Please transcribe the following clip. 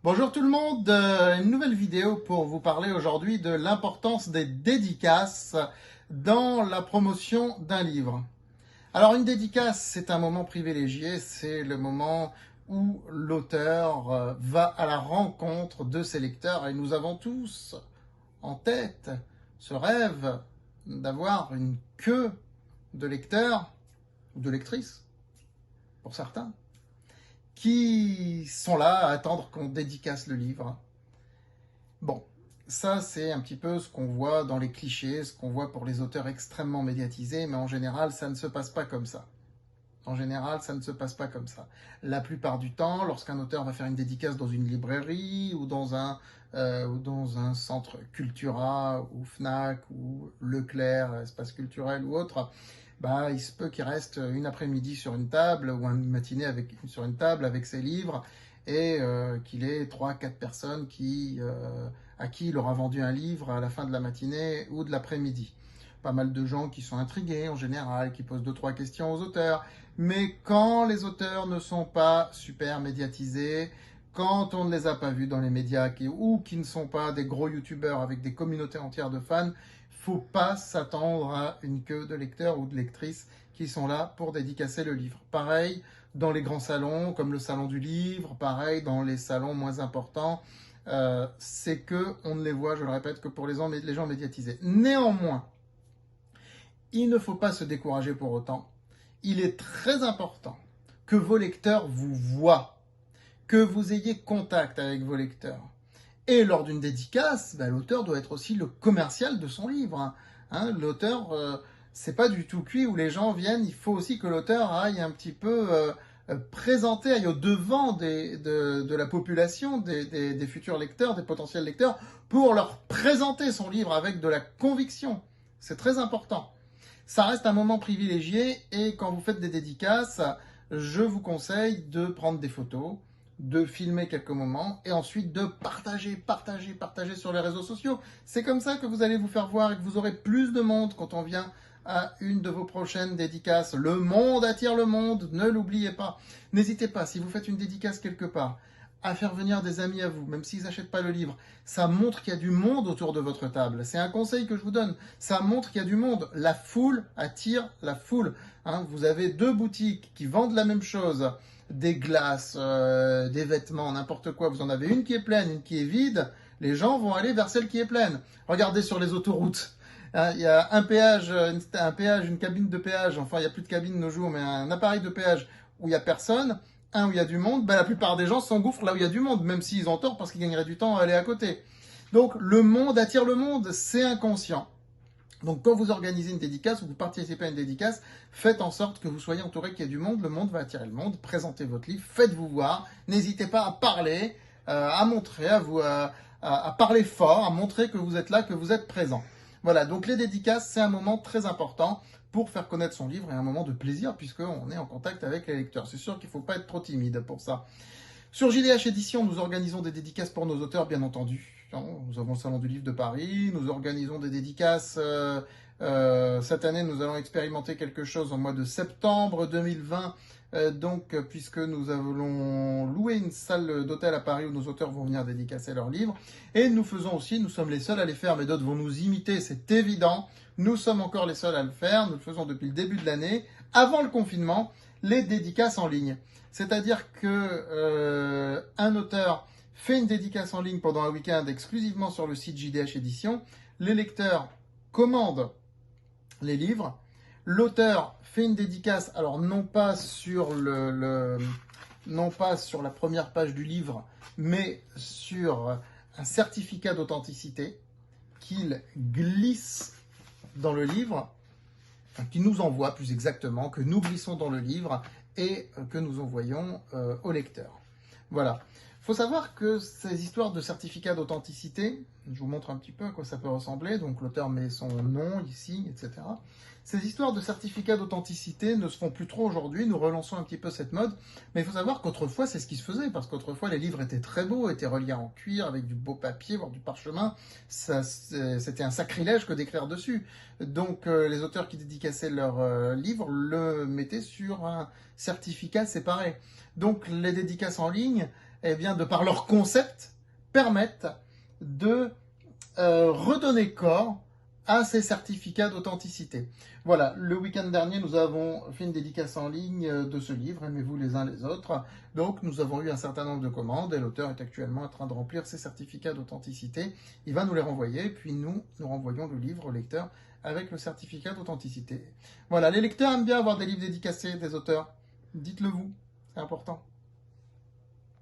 Bonjour tout le monde, une nouvelle vidéo pour vous parler aujourd'hui de l'importance des dédicaces dans la promotion d'un livre. Alors une dédicace, c'est un moment privilégié, c'est le moment où l'auteur va à la rencontre de ses lecteurs et nous avons tous en tête ce rêve d'avoir une queue de lecteurs ou de lectrices, pour certains, qui sont là à attendre qu'on dédicace le livre. Bon, ça c'est un petit peu ce qu'on voit dans les clichés, ce qu'on voit pour les auteurs extrêmement médiatisés, mais en général ça ne se passe pas comme ça. En général, ça ne se passe pas comme ça. La plupart du temps, lorsqu'un auteur va faire une dédicace dans une librairie ou dans un centre Cultura ou Fnac ou Leclerc, espace culturel ou autre, bah, il se peut qu'il reste une après-midi sur une table ou une matinée sur une table avec ses livres et qu'il ait 3-4 personnes à qui il aura vendu un livre à la fin de la matinée ou de l'après-midi. Pas mal de gens qui sont intrigués en général, qui posent 2-3 questions aux auteurs. Mais quand les auteurs ne sont pas super médiatisés, quand on ne les a pas vus dans les médias ou qui ne sont pas des gros youtubeurs avec des communautés entières de fans, faut pas s'attendre à une queue de lecteurs ou de lectrices qui sont là pour dédicacer le livre. Pareil dans les grands salons, comme le salon du livre, pareil dans les salons moins importants, c'est que on ne les voit, je le répète, que pour les gens médiatisés. Néanmoins, il ne faut pas se décourager pour autant. Il est très important que vos lecteurs vous voient, que vous ayez contact avec vos lecteurs. Et lors d'une dédicace, l'auteur doit être aussi le commercial de son livre. L'auteur, c'est pas du tout cuit où les gens viennent. Il faut aussi que l'auteur aille un petit peu présenter, aille au devant de la population, des futurs lecteurs, des potentiels lecteurs, pour leur présenter son livre avec de la conviction. C'est très important. Ça reste un moment privilégié et quand vous faites des dédicaces, je vous conseille de prendre des photos, de filmer quelques moments et ensuite de partager sur les réseaux sociaux. C'est comme ça que vous allez vous faire voir et que vous aurez plus de monde quand on vient à une de vos prochaines dédicaces. Le monde attire le monde, ne l'oubliez pas. N'hésitez pas, si vous faites une dédicace quelque part, à faire venir des amis à vous, même s'ils n'achètent pas le livre. Ça montre qu'il y a du monde autour de votre table. C'est un conseil que je vous donne. Ça montre qu'il y a du monde. La foule attire la foule. Vous avez 2 boutiques qui vendent la même chose, des glaces, des vêtements, n'importe quoi. Vous en avez une qui est pleine, une qui est vide. Les gens vont aller vers celle qui est pleine. Regardez sur les autoroutes. Il y a un péage, une cabine de péage. Enfin, il n'y a plus de cabine de nos jours, mais un appareil de péage où il n'y a personne. Où il y a du monde, la plupart des gens s'engouffrent là où il y a du monde, même s'ils ont tort parce qu'ils gagneraient du temps à aller à côté. Donc le monde attire le monde, c'est inconscient. Donc quand vous organisez une dédicace ou vous participez à une dédicace, faites en sorte que vous soyez entouré qu'il y ait du monde, le monde va attirer le monde, présentez votre livre, faites-vous voir, n'hésitez pas à parler, à montrer, à parler fort, à montrer que vous êtes là, que vous êtes présent. Voilà, donc les dédicaces, c'est un moment très important pour faire connaître son livre et un moment de plaisir puisqu'on est en contact avec les lecteurs. C'est sûr qu'il ne faut pas être trop timide pour ça. Sur JDH Édition, nous organisons des dédicaces pour nos auteurs, bien entendu. Nous avons le Salon du Livre de Paris, nous organisons des dédicaces. Cette année, nous allons expérimenter quelque chose au mois de septembre 2020. Puisque nous allons louer une salle d'hôtel à Paris où nos auteurs vont venir dédicacer leurs livres. Et nous faisons aussi, nous sommes les seuls à les faire, mais d'autres vont nous imiter, c'est évident. Nous sommes encore les seuls à le faire, nous le faisons depuis le début de l'année, avant le confinement, les dédicaces en ligne. C'est-à-dire que un auteur fait une dédicace en ligne pendant un week-end exclusivement sur le site JDH Édition. Les lecteurs commandent les livres. L'auteur fait une dédicace, alors non pas sur la première page du livre, mais sur un certificat d'authenticité qu'il glisse dans le livre, qu'il nous envoie plus exactement, que nous glissons dans le livre et que nous envoyons au lecteur. Voilà. Il faut savoir que ces histoires de certificats d'authenticité, Je vous montre un petit peu à quoi ça peut ressembler. Donc l'auteur met son nom ici, etc. Ces histoires de certificats d'authenticité ne se font plus trop aujourd'hui. Nous relançons un petit peu cette mode. Mais il faut savoir qu'autrefois, c'est ce qui se faisait. Parce qu'autrefois, les livres étaient très beaux, étaient reliés en cuir, avec du beau papier, voire du parchemin. C'était un sacrilège que d'écrire dessus. Donc les auteurs qui dédicaçaient leurs livres le mettaient sur un certificat séparé. Donc les dédicaces en ligne, eh bien, de par leur concept, permettent de redonner corps à ces certificats d'authenticité. Voilà, le week-end dernier, nous avons fait une dédicace en ligne de ce livre, Aimez-vous les uns les autres. Donc, nous avons eu un certain nombre de commandes et l'auteur est actuellement en train de remplir ces certificats d'authenticité. Il va nous les renvoyer, puis nous renvoyons le livre au lecteur avec le certificat d'authenticité. Voilà, les lecteurs aiment bien avoir des livres dédicacés des auteurs. Dites-le vous, c'est important.